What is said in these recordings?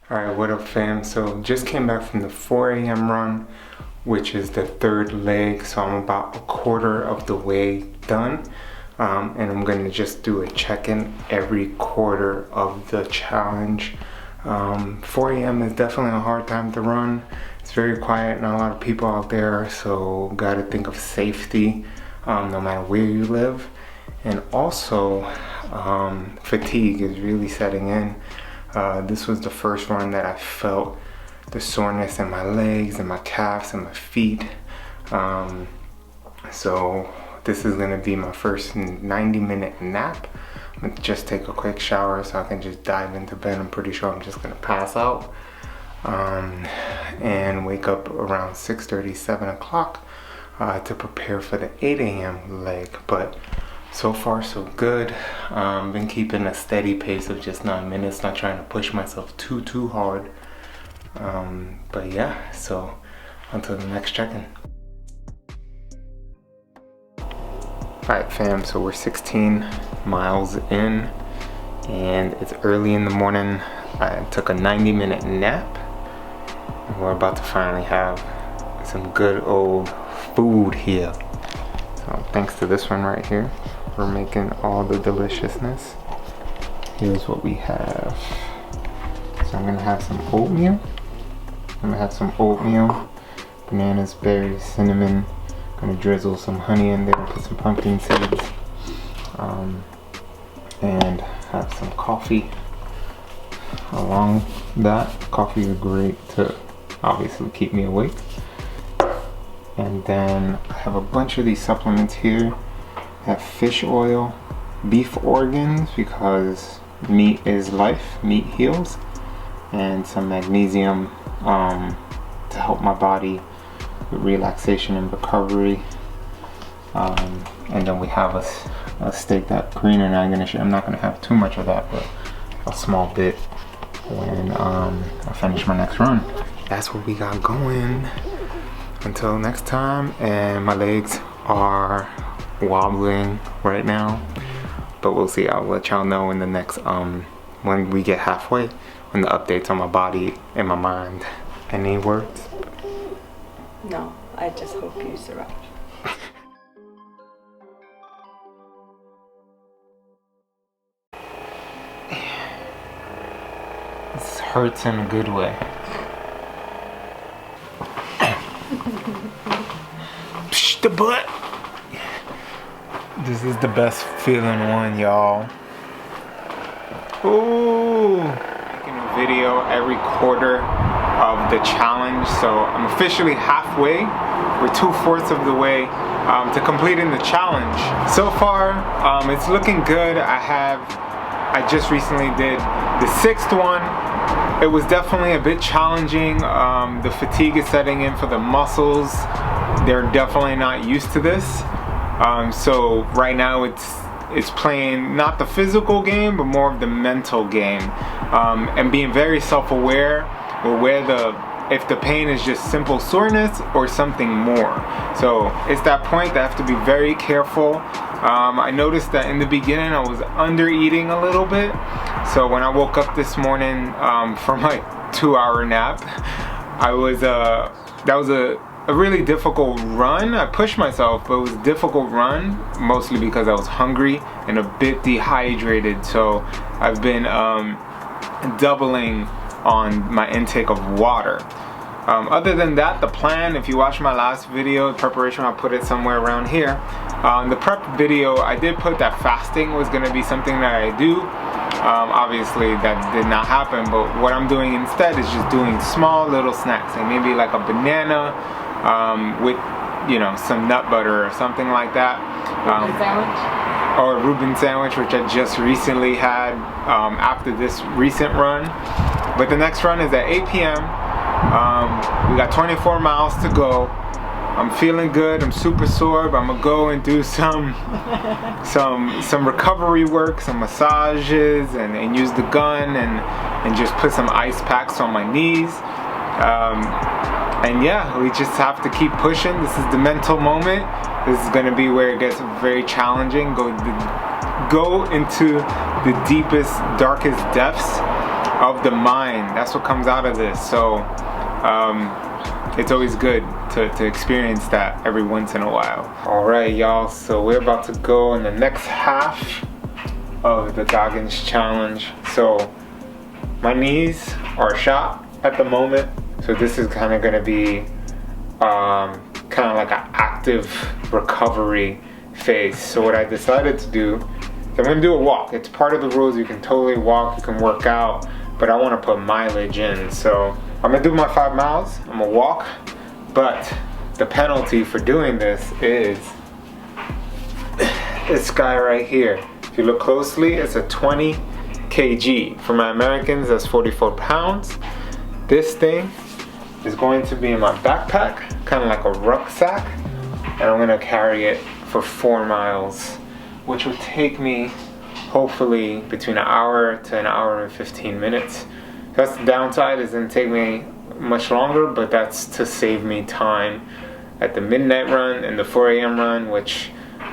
Alright, what up fam? So just came back from the 4 a.m. run, which is the third leg, so I'm about a quarter of the way done. And I'm gonna just do a check-in every quarter of the challenge. 4 a.m. is definitely a hard time to run. It's very quiet, not a lot of people out there, so gotta think of safety no matter where you live. And also, fatigue is really setting in. This was the first run that I felt the soreness in my legs and my calves and my feet. So this is gonna be my first 90-minute nap. I'm gonna just take a quick shower so I can just dive into bed. I'm pretty sure I'm just gonna pass out and wake up around 6:30, 7 o'clock to prepare for the 8 a.m. leg. But so far so good. Been keeping a steady pace of just 9 minutes, not trying to push myself too hard. But yeah, so until the next check-in. Alright fam, so we're 16 miles in and it's early in the morning. I took a 90-minute nap and we're about to finally have some good old food here. So thanks to this one right here, we're making all the deliciousness. Here's what we have. So I'm gonna have some oatmeal. Bananas, berries, cinnamon. Gonna drizzle some honey in there, put some pumpkin seeds, and have some coffee along that. Coffee is great to obviously keep me awake. And then I have a bunch of these supplements here. I have fish oil, beef organs because meat is life, meat heals, and some magnesium to help my body with relaxation and recovery. And then we have a steak that Karina and I'm not gonna have too much of that, but a small bit when I finish my next run. That's what we got going. Until next time, and my legs are wobbling right now, but we'll see. I'll let y'all know in the next when we get halfway, when the updates on my body and my mind. Any words? No, I just hope you survive. This hurts in a good way. Psh, the butt. This is the best feeling one, y'all. Ooh. Making a video every quarter of the challenge, so I'm officially halfway. We're 2/4 of the way to completing the challenge. So far, it's looking good. I just recently did the 6th one. It was definitely a bit challenging. The fatigue is setting in for the muscles. They're definitely not used to this. So right now it's playing not the physical game, but more of the mental game, and being very self-aware if the pain is just simple soreness or something more. So it's that point that I have to be very careful. I noticed that in the beginning I was under eating a little bit. So when I woke up this morning from my 2-hour nap, that was a really difficult run. I pushed myself, but it was a difficult run, mostly because I was hungry and a bit dehydrated. So I've been doubling on my intake of water. Other than that, the plan, if you watch my last video, the preparation, I'll put it somewhere around here. The prep video, I did put that fasting was gonna be something that I do. Obviously that did not happen, but what I'm doing instead is just doing small little snacks, like maybe like a banana with, you know, some nut butter or something like that. Sandwich? Or a Ruben sandwich, which I just recently had after this recent run. But the next run is at 8 p.m. We got 24 miles to go. I'm feeling good. I'm super sore, but I'm gonna go and do some recovery work, some massages, and use the gun and just put some ice packs on my knees. And yeah, we just have to keep pushing. This is the mental moment. This is gonna be where it gets very challenging. Go into the deepest, darkest depths of the mind. That's what comes out of this. So it's always good to experience that every once in a while. All right, y'all, so we're about to go in the next half of the Goggins challenge. So my knees are shot at the moment, so this is kind of going to be kind of like an active recovery phase. So what I decided to do is I'm going to do a walk. It's part of the rules. You can totally walk, you can work out, but I want to put mileage in. So I'm going to do my 5 miles. I'm going to walk, but the penalty for doing this is this guy right here. If you look closely, it's a 20 kg. For my Americans, that's 44 pounds. This thing is going to be in my backpack, kind of like a rucksack, and I'm going to carry it for 4 miles, which would take me hopefully between an hour to an hour and 15 minutes. That's the downside, is going to take me much longer, but that's to save me time at the midnight run and the 4 a.m. run, which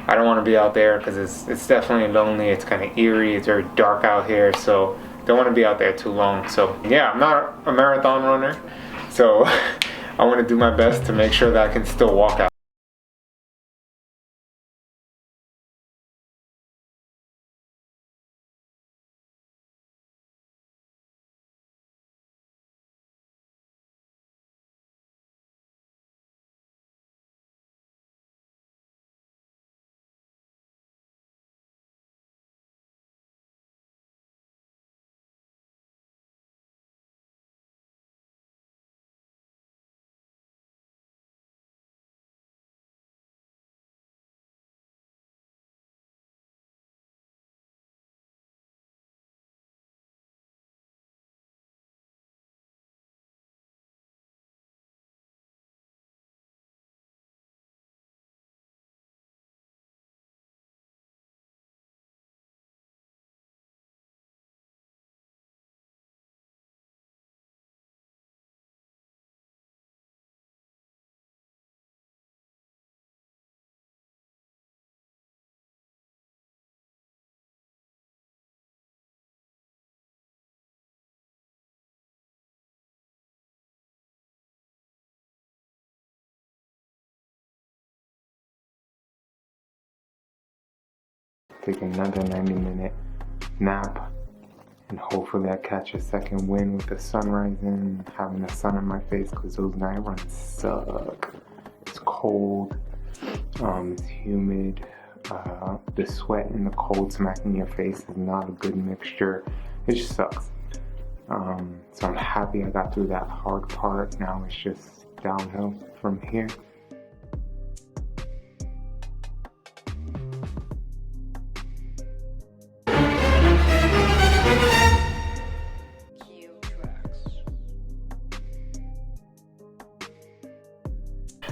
I don't want to be out there because it's definitely lonely. It's kind of eerie. It's very dark out here, so don't want to be out there too long. So yeah, I'm not a marathon runner, so I want to do my best to make sure that I can still walk out. Take another 90-minute nap, and hopefully I catch a second wind with the sun rising, having the sun on my face, because those night runs suck. It's cold, it's humid, the sweat and the cold smacking your face is not a good mixture. It just sucks. So I'm happy I got through that hard part. Now it's just downhill from here.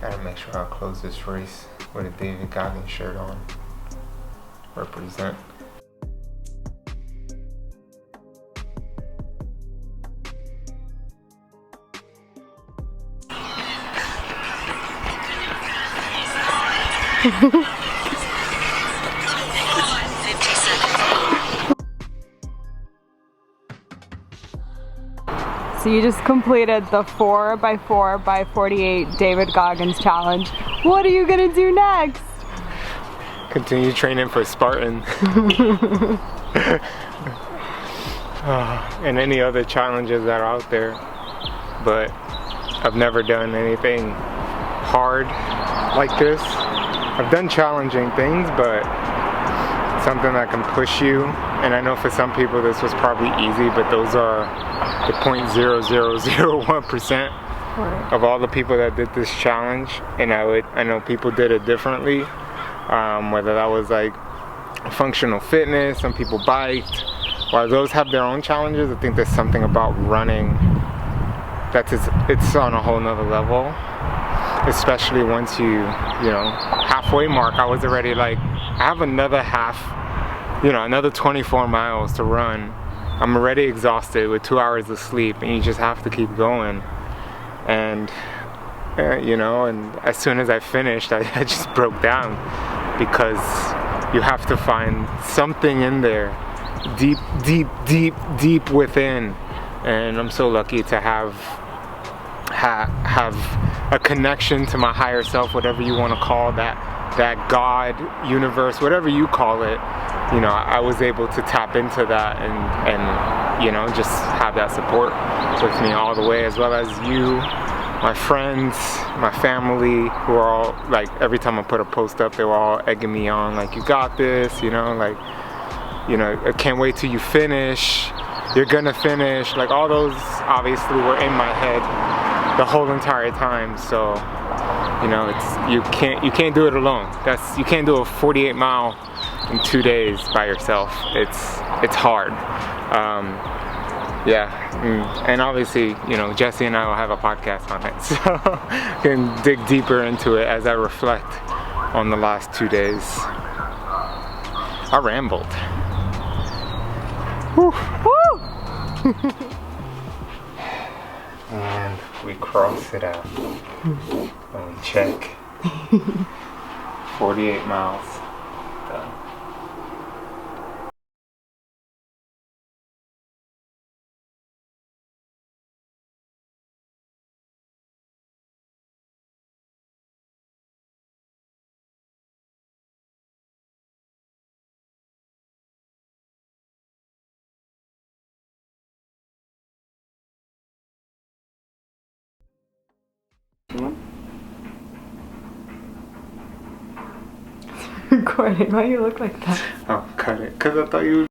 Gotta make sure I close this race with a David Goggin shirt on. Represent. So you just completed the 4x4x48 David Goggins challenge. What are you gonna do next? Continue training for Spartan. And any other challenges that are out there. But I've never done anything hard like this. I've done challenging things, but something that can push you. And I know for some people this was probably easy, but those are the 0.0001% of all the people that did this challenge. And I know people did it differently, whether that was like functional fitness, some people biked. While those have their own challenges, I think there's something about running it's on a whole nother level, especially once you know, halfway mark. I was already like, I have another another 24 miles to run. I'm already exhausted with 2 hours of sleep, and you just have to keep going. And you know, and as soon as I finished, I just broke down, because you have to find something in there deep within and I'm so lucky to have a connection to my higher self, whatever you want to call that God, universe, whatever you call it. You know, I was able to tap into that and you know, just have that support with me all the way, as well as you, my friends, my family, who are all like, every time I put a post up, they were all egging me on, like, you got this, you know, like, you know, I can't wait till you finish, you're gonna finish, like, all those obviously were in my head the whole entire time. So, you know, it's, you can't do it alone. You can't do a 48-mile in 2 days by yourself. It's hard. Yeah, and obviously, you know, Jesse and I will have a podcast on it, so I can dig deeper into it as I reflect on the last 2 days. I rambled. Woo. Woo. And we cross it out. And we check. 48 miles. Done. Recording. Why do you look like that? Oh, cut it. Because I thought you